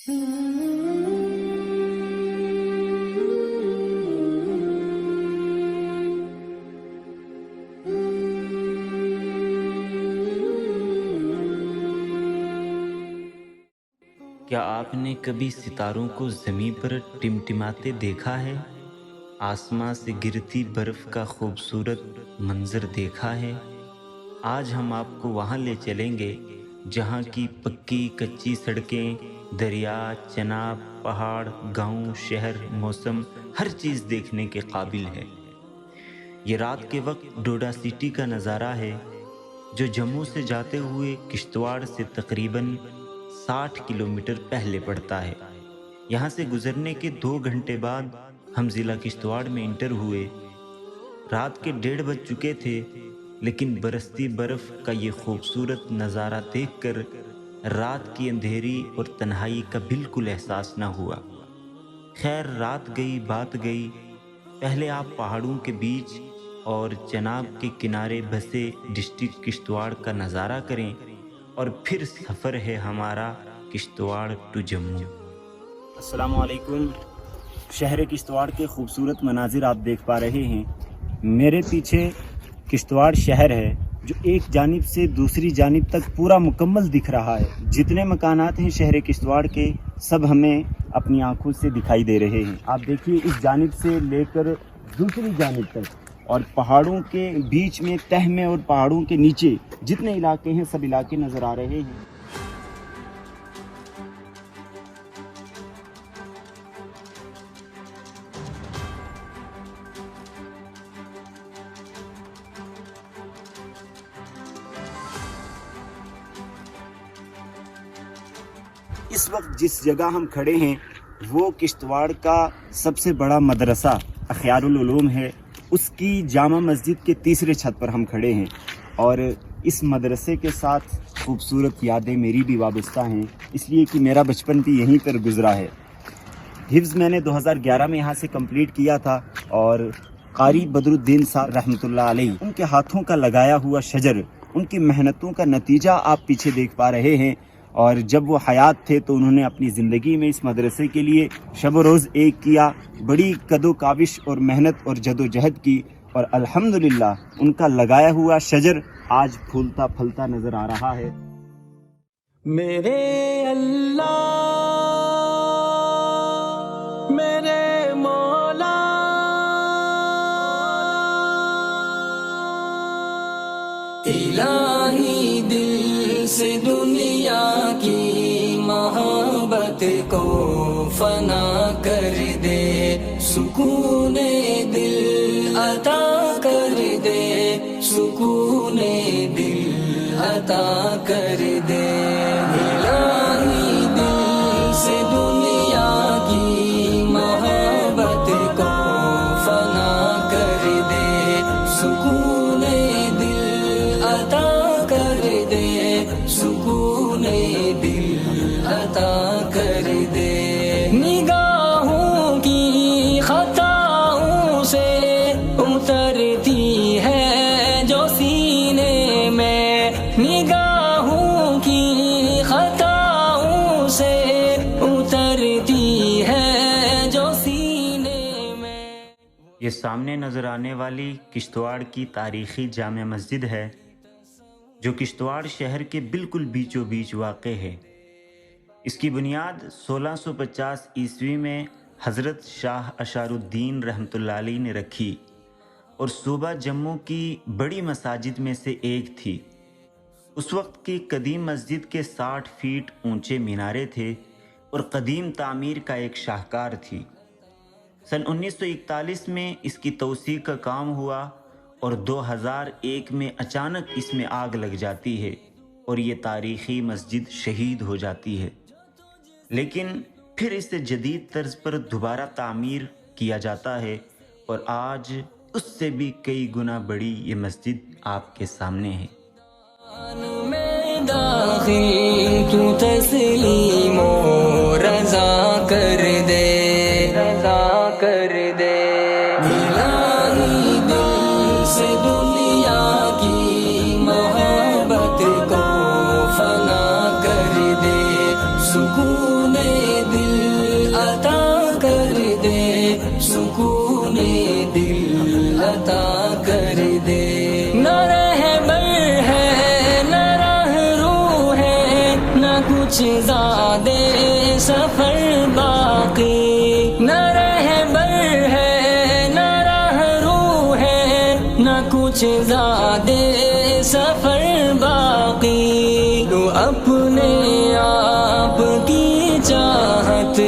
کیا آپ نے کبھی ستاروں کو زمین پر ٹمٹماتے دیکھا ہے؟ آسمان سے گرتی برف کا خوبصورت منظر دیکھا ہے؟ آج ہم آپ کو وہاں لے چلیں گے جہاں کی پکی کچی سڑکیں، دریا، چناب، پہاڑ، گاؤں، شہر، موسم، ہر چیز دیکھنے کے قابل ہے۔ یہ رات کے وقت ڈوڈا سٹی کا نظارہ ہے، جو جموں سے جاتے ہوئے کشتواڑ سے تقریباً 60 کلومیٹر پہلے پڑتا ہے۔ یہاں سے گزرنے کے 2 گھنٹے بعد ہم ضلع کشتواڑ میں انٹر ہوئے۔ رات کے 1:30 بج چکے تھے، لیکن برستی برف کا یہ خوبصورت نظارہ دیکھ کر رات کی اندھیری اور تنہائی کا بالکل احساس نہ ہوا۔ خیر، رات گئی بات گئی۔ پہلے آپ پہاڑوں کے بیچ اور چناب کے کنارے بسے ڈسٹرکٹ کشتواڑ کا نظارہ کریں، اور پھر سفر ہے ہمارا کشتواڑ ٹو جموں۔ السلام علیکم۔ شہر کشتواڑ کے خوبصورت مناظر آپ دیکھ پا رہے ہیں۔ میرے پیچھے کشتواڑ شہر ہے، جو ایک جانب سے دوسری جانب تک پورا مکمل دکھ رہا ہے۔ جتنے مکانات ہیں شہر کشتواڑ کے، سب ہمیں اپنی آنکھوں سے دکھائی دے رہے ہیں۔ آپ دیکھیے، اس جانب سے لے کر دوسری جانب تک، اور پہاڑوں کے بیچ میں، تہ میں اور پہاڑوں کے نیچے جتنے علاقے ہیں، سب علاقے نظر آ رہے ہیں۔ اس وقت جس جگہ ہم کھڑے ہیں وہ کشتواڑ کا سب سے بڑا مدرسہ اخیار العلوم ہے۔ اس کی جامع مسجد کے تیسرے چھت پر ہم کھڑے ہیں، اور اس مدرسے کے ساتھ خوبصورت یادیں میری بھی وابستہ ہیں، اس لیے کہ میرا بچپن بھی یہیں پر گزرا ہے۔ حفظ میں نے 2011 میں یہاں سے کمپلیٹ کیا تھا، اور قاری بدر الدین صاحب رحمۃ اللہ علیہ، ان کے ہاتھوں کا لگایا ہوا شجر، ان کی محنتوں کا نتیجہ آپ پیچھے دیکھ پا رہے ہیں۔ اور جب وہ حیات تھے تو انہوں نے اپنی زندگی میں اس مدرسے کے لیے شب و روز ایک کیا، بڑی قد و کاوش اور محنت اور جد و جہد کی، اور الحمدللہ ان کا لگایا ہوا شجر آج پھولتا پھلتا نظر آ رہا ہے۔ میرے اللہ، میرے مولا، الہی دل سے دنیا کی محبت کو فنا کر دے، سکون دل عطا کر دے، سکون دل عطا کر دے۔ الہی دل سے دنیا کی محبت کو فنا کر دے، سکون دل عطا کر دے، سکون دل عطا کر دے۔ نگاہوں کی خطاؤں سے اترتی ہے جو سینے میں، نگاہوں کی خطاؤں سے اترتی ہے جو سینے میں۔ یہ سامنے نظر آنے والی کشتواڑ کی تاریخی جامع مسجد ہے، جو کشتواڑ شہر کے بالکل بیچوں بیچ واقع ہے۔ اس کی بنیاد 1650 عیسوی میں حضرت شاہ اشار الدین رحمۃ اللہ علیہ نے رکھی، اور صوبہ جموں کی بڑی مساجد میں سے ایک تھی۔ اس وقت کی قدیم مسجد کے 60 فیٹ اونچے مینارے تھے، اور قدیم تعمیر کا ایک شاہکار تھی۔ سن 1941 میں اس کی توسیع کا کام ہوا، اور 2001 میں اچانک اس میں آگ لگ جاتی ہے، اور یہ تاریخی مسجد شہید ہو جاتی ہے۔ لیکن پھر اسے جدید طرز پر دوبارہ تعمیر کیا جاتا ہے، اور آج اس سے بھی کئی گنا بڑی یہ مسجد آپ کے سامنے ہے۔ میں داخل تو تسلیم و رضا کر دے، رضا کر دے۔ الہی دل سے دنیا کی محبت کو فنا کر دے، سکون کچھ زیادہ سفر باقی، نہ رہبر ہے نہ راہرو ہے، نہ کچھ زیادہ سفر باقی، تو اپنے آپ کی چاہت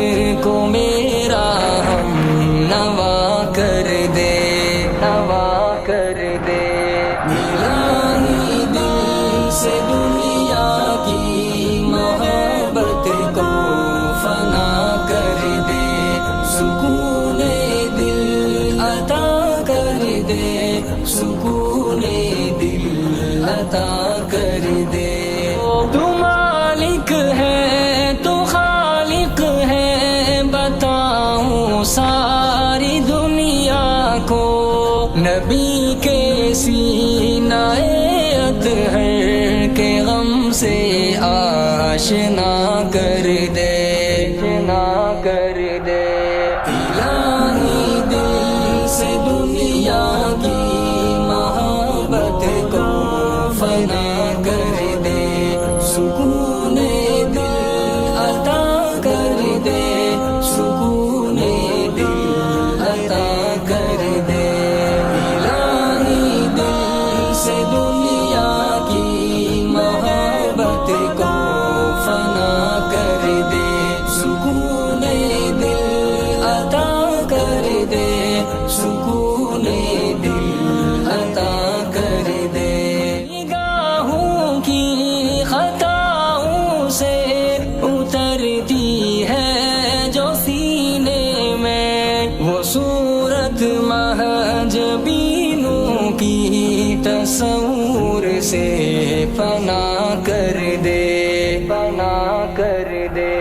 کو میرا ہم نوا کر دے، نوا کر دے، الہی دل سے دنیا کی محبت کو فنا کر دے، سکون دل عطا کر دے، سکون دل عطا کر دے۔ تو مالک ہے تو خالق ہے، بتاؤں ساری دنیا کو، نبی کے سینہ اطہر کے غم سے آشنا کر دے، آشنا کر دے، الہی دل سے دنیا کی محبت کو فنا کر دے، سکون دل عطا کر دے، سکون دل عطا کر دے، الہی دل سے دنیا کی محبت کو فنا کر دے، سکون دل عطا کر دے، سکون دل عطا کر دے، نگاہوں کی خطاؤں سے اترتی ہے جو سینے میں، وہ صورت محض بینوں کی تصور سے فنا کر دے، فنا کر دے،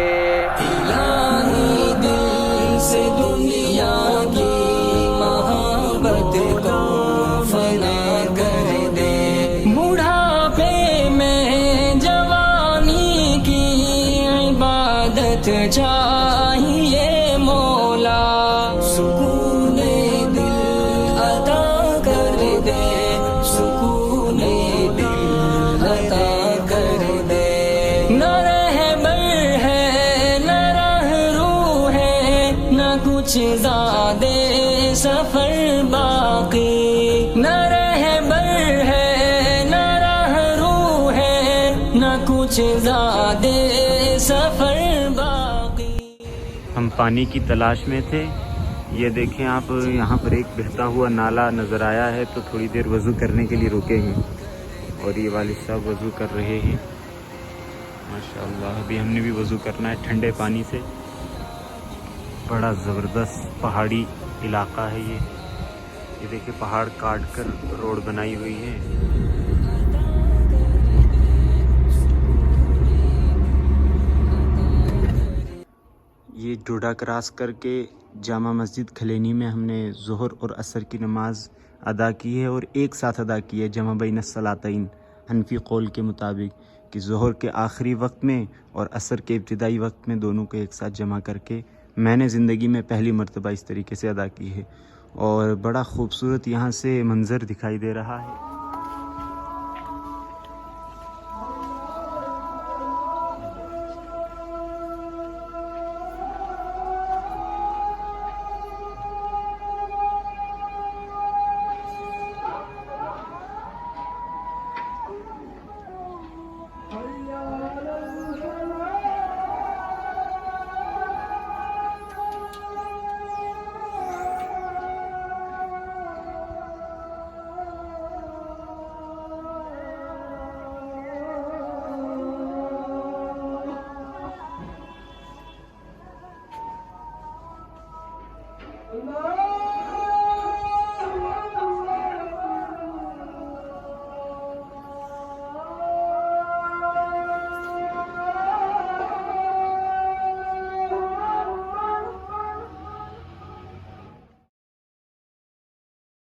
الہی دل سے دنیا کی محبت کو فنا کر دے، بڑھاپے میں جوانی کی عبادت چاہیے مولا، سکون دل عطا کر دے، سکون دل عطا کر دے، نہ رہبر ہے نہ راہرو ہے، نہ کچھ زیادہ سفر باقی، نہ رہبر ہے نہ راہرو ہے، نہ کچھ زیادہ سفر باقی۔ ہم پانی کی تلاش میں تھے، یہ دیکھیں آپ، یہاں پر ایک بہتا ہوا نالا نظر آیا ہے، تو تھوڑی دیر وضو کرنے کے لیے رکے ہیں، اور یہ والد صاحب وضو کر رہے ہیں ماشاءاللہ۔ ابھی ہم نے بھی وضو کرنا ہے ٹھنڈے پانی سے۔ بڑا زبردست پہاڑی علاقہ ہے یہ دیکھیں، پہاڑ کاٹ کر روڈ بنائی ہوئی ہے۔ یہ ڈوڈا کراس کر کے جامع مسجد کھلینی میں ہم نے ظہر اور عصر کی نماز ادا کی ہے، اور ایک ساتھ ادا کی ہے، جمع بین الصلاتین، حنفی قول کے مطابق، کہ ظہر کے آخری وقت میں اور عصر کے ابتدائی وقت میں دونوں کو ایک ساتھ جمع کر کے میں نے زندگی میں پہلی مرتبہ اس طریقے سے ادا کی ہے، اور بڑا خوبصورت یہاں سے منظر دکھائی دے رہا ہے۔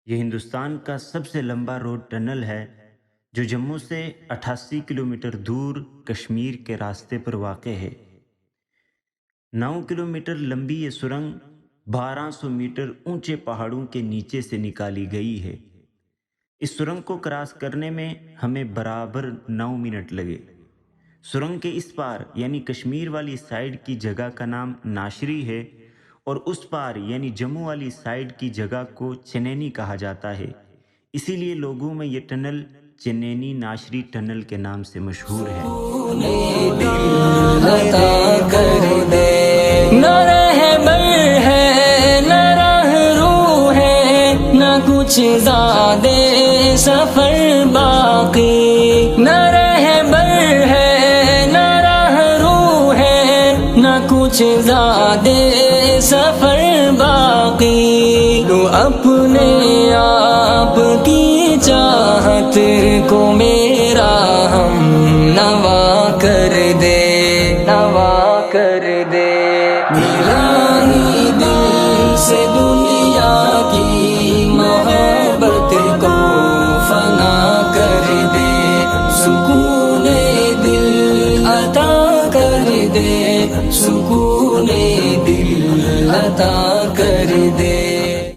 یہ ہندوستان کا سب سے لمبا روڈ ٹنل ہے جو جموں سے 88 کلومیٹر دور کشمیر کے راستے پر واقع ہے۔ 9 کلومیٹر لمبی یہ سرنگ 1200 میٹر اونچے پہاڑوں کے نیچے سے نکالی گئی ہے۔ اس سرنگ کو کراس کرنے میں ہمیں برابر 9 منٹ لگے۔ سرنگ کے اس پار یعنی کشمیر والی سائیڈ کی جگہ کا نام ناشری ہے اور اس پار یعنی جموں والی سائیڈ کی جگہ کو چنینی کہا جاتا ہے، اسی لیے لوگوں میں یہ ٹنل چنینی ناشری ٹنل کے نام سے مشہور ہے۔ عطا کر دے، نہ رہبر ہے نہ راہ رو ہے، نہ کچھ زیادہ سفر باقی، نہ رہبر ہے نہ راہ رو ہے، نہ کچھ زیادہ سفر باقی، تو اپنے آپ کی چاہت کو میرا ہم نوا کر دے، نوا کر دے، ملا ہی دل سے دنیا کی محبت کو فنا کر دے، سکون دل عطا کر دے، سکون دل عطا کر دے۔